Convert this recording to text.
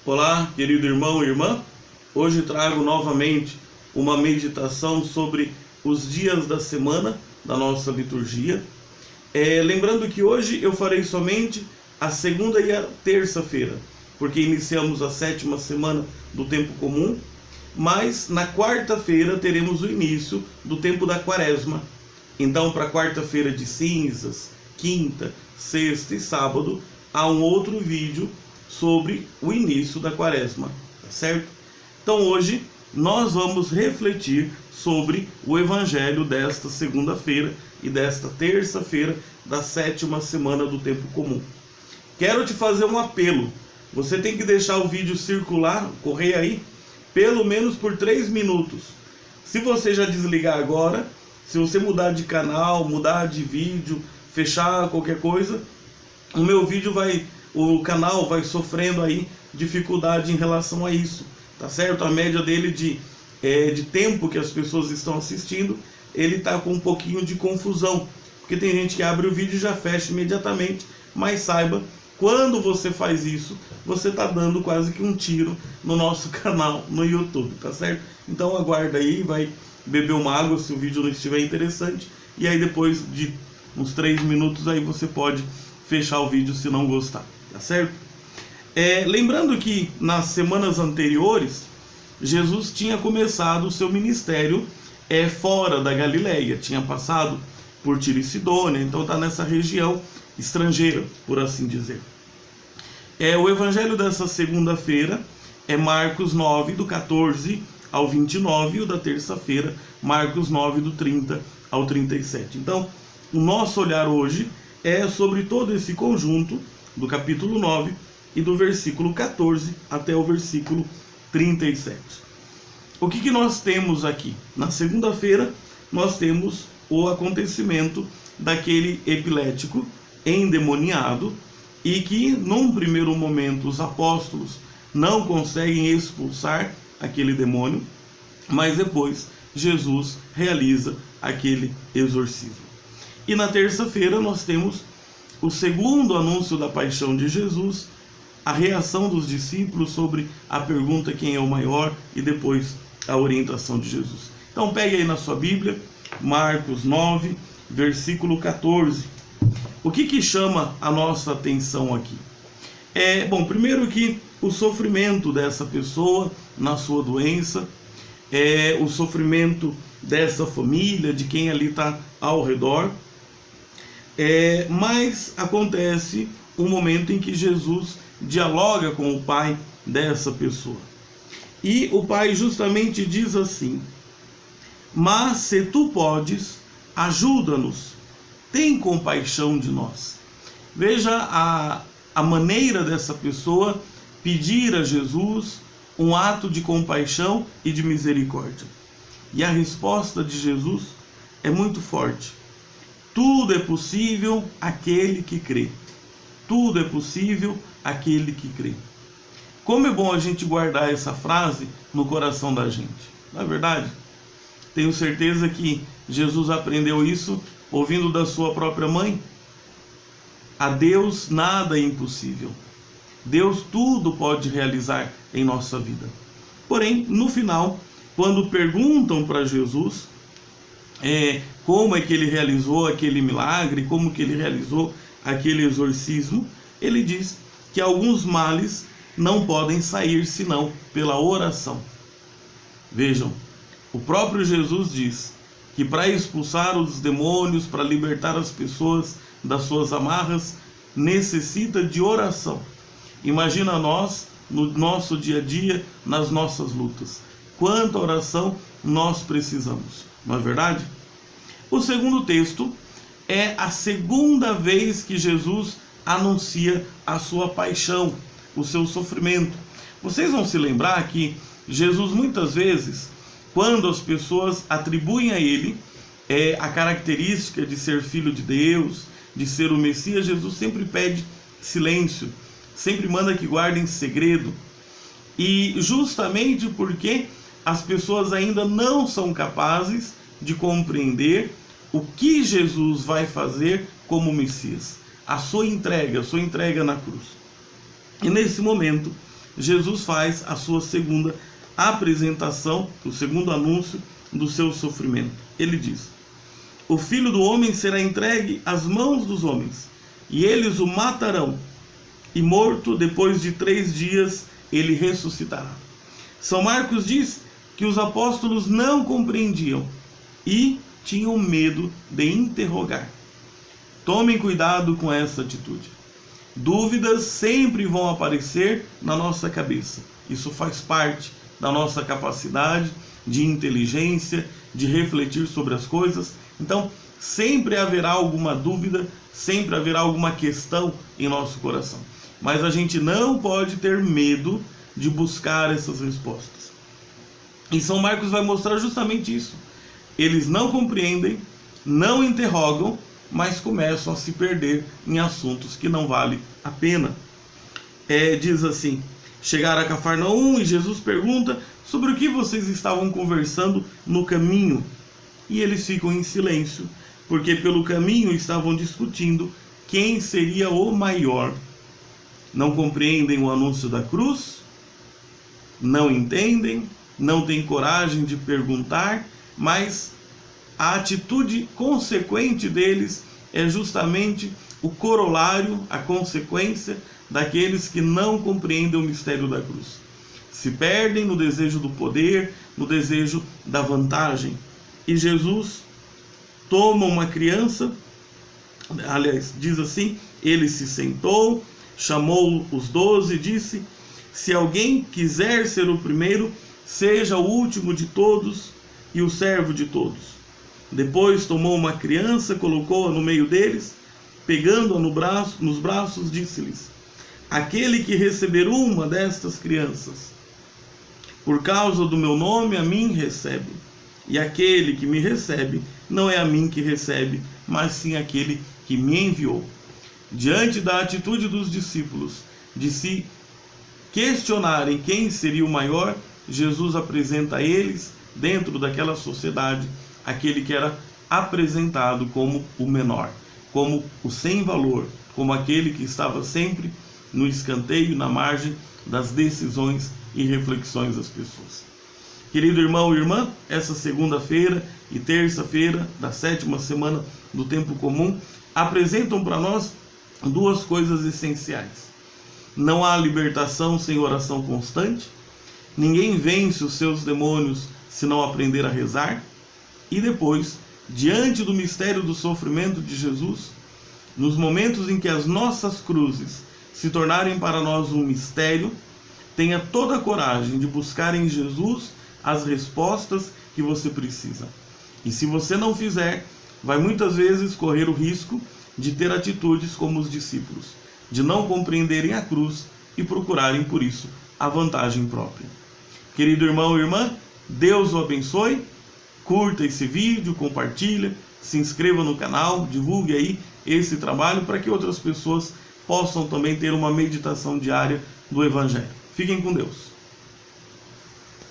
Olá, querido irmão e irmã. Hoje trago novamente uma meditação sobre os dias da semana da nossa liturgia. Lembrando que hoje eu farei somente a segunda e a terça-feira, porque iniciamos a 7ª semana do tempo comum, mas na quarta-feira teremos o início do tempo da quaresma. Então, para quarta-feira de cinzas, quinta, sexta e sábado, há um outro vídeo sobre o início da quaresma, tá certo? Então hoje nós vamos refletir sobre o evangelho desta segunda-feira e desta terça-feira da 7ª semana do tempo comum. Quero te fazer um apelo. Você tem que deixar o vídeo circular, correr aí, pelo menos por 3 minutos. Se você já desligar agora, se você mudar de canal, mudar de vídeo, fechar qualquer coisa, o canal vai sofrendo aí dificuldade em relação a isso, tá certo? A média dele de tempo que as pessoas estão assistindo, ele tá com um pouquinho de confusão, porque tem gente que abre o vídeo e já fecha imediatamente, mas saiba, quando você faz isso, você tá dando quase que um tiro no nosso canal no YouTube, tá certo? Então aguarda aí, vai beber uma água se o vídeo não estiver interessante, e aí depois de uns 3 minutos aí você pode fechar o vídeo se não gostar, tá certo? Lembrando que nas semanas anteriores, Jesus tinha começado o seu ministério fora da Galileia, tinha passado por Tiro e Sidônia, então está nessa região estrangeira, por assim dizer. O evangelho dessa segunda-feira é Marcos 9, do 14 ao 29, e o da terça-feira, Marcos 9, do 30 ao 37. Então, o nosso olhar hoje é sobre todo esse conjunto do capítulo 9 e do versículo 14 até o versículo 37. O que nós temos aqui? Na segunda-feira, nós temos o acontecimento daquele epilético endemoniado e que, num primeiro momento, os apóstolos não conseguem expulsar aquele demônio, mas depois Jesus realiza aquele exorcismo. E na terça-feira nós temos o segundo anúncio da paixão de Jesus, a reação dos discípulos sobre a pergunta quem é o maior e depois a orientação de Jesus. Então pegue aí na sua Bíblia, Marcos 9, versículo 14. O que chama a nossa atenção aqui? Primeiro que o sofrimento dessa pessoa na sua doença, o sofrimento dessa família, de quem ali está ao redor, mas acontece um momento em que Jesus dialoga com o pai dessa pessoa. E o pai justamente diz assim: mas se tu podes, ajuda-nos, tem compaixão de nós. Veja a maneira dessa pessoa pedir a Jesus um ato de compaixão e de misericórdia. E a resposta de Jesus é muito forte. Tudo é possível àquele que crê. Tudo é possível àquele que crê. Como é bom a gente guardar essa frase no coração da gente. Não é verdade? Tenho certeza que Jesus aprendeu isso ouvindo da sua própria mãe. A Deus nada é impossível. Deus tudo pode realizar em nossa vida. Porém, no final, quando perguntam para Jesus como é que ele realizou aquele milagre, como que ele realizou aquele exorcismo, ele diz que alguns males não podem sair senão pela oração. Vejam, o próprio Jesus diz que para expulsar os demônios, para libertar as pessoas das suas amarras, necessita de oração. Imagina nós, no nosso dia a dia, nas nossas lutas. Quanta oração nós precisamos, não é verdade? O segundo texto é a segunda vez que Jesus anuncia a sua paixão, o seu sofrimento. Vocês vão se lembrar que Jesus muitas vezes, quando as pessoas atribuem a ele a característica de ser filho de Deus, de ser o Messias, Jesus sempre pede silêncio, sempre manda que guardem segredo. E justamente porque as pessoas ainda não são capazes de compreender o que Jesus vai fazer como Messias, a sua entrega na cruz. E nesse momento, Jesus faz a sua segunda apresentação, o segundo anúncio do seu sofrimento. Ele diz: o Filho do Homem será entregue às mãos dos homens, e eles o matarão, e morto, depois de 3 dias, ele ressuscitará. São Marcos diz que os apóstolos não compreendiam e tinham medo de interrogar. Tomem cuidado com essa atitude. Dúvidas sempre vão aparecer na nossa cabeça. Isso faz parte da nossa capacidade de inteligência, de refletir sobre as coisas. Então, sempre haverá alguma dúvida, sempre haverá alguma questão em nosso coração. Mas a gente não pode ter medo de buscar essas respostas. E São Marcos vai mostrar justamente isso. Eles não compreendem, não interrogam, mas começam a se perder em assuntos que não vale a pena. Diz assim: chegaram a Cafarnaum e Jesus pergunta sobre o que vocês estavam conversando no caminho. E eles ficam em silêncio, porque pelo caminho estavam discutindo quem seria o maior. Não compreendem o anúncio da cruz, não entendem, não têm coragem de perguntar, mas a atitude consequente deles é justamente o corolário, a consequência daqueles que não compreendem o mistério da cruz. Se perdem no desejo do poder, no desejo da vantagem. E Jesus toma uma criança, aliás, diz assim: ele se sentou, chamou os 12 e disse: se alguém quiser ser o primeiro, seja o último de todos e o servo de todos. Depois tomou uma criança, colocou-a no meio deles, pegando-a nos braços, disse-lhes: aquele que receber uma destas crianças, por causa do meu nome, a mim recebe. E aquele que me recebe, não é a mim que recebe, mas sim aquele que me enviou. Diante da atitude dos discípulos de se questionarem quem seria o maior, Jesus apresenta a eles, dentro daquela sociedade, aquele que era apresentado como o menor, como o sem valor, como aquele que estava sempre no escanteio, na margem das decisões e reflexões das pessoas. Querido irmão e irmã, essa segunda-feira e terça-feira da 7ª semana do tempo comum apresentam para nós 2 coisas essenciais. Não há libertação sem oração constante. Ninguém vence os seus demônios se não aprender a rezar. E depois, diante do mistério do sofrimento de Jesus, nos momentos em que as nossas cruzes se tornarem para nós um mistério, tenha toda a coragem de buscar em Jesus as respostas que você precisa. E se você não fizer, vai muitas vezes correr o risco de ter atitudes como os discípulos, de não compreenderem a cruz e procurarem por isso a vantagem própria. Querido irmão e irmã, Deus o abençoe. Curta esse vídeo, compartilha, se inscreva no canal, divulgue aí esse trabalho para que outras pessoas possam também ter uma meditação diária do Evangelho. Fiquem com Deus.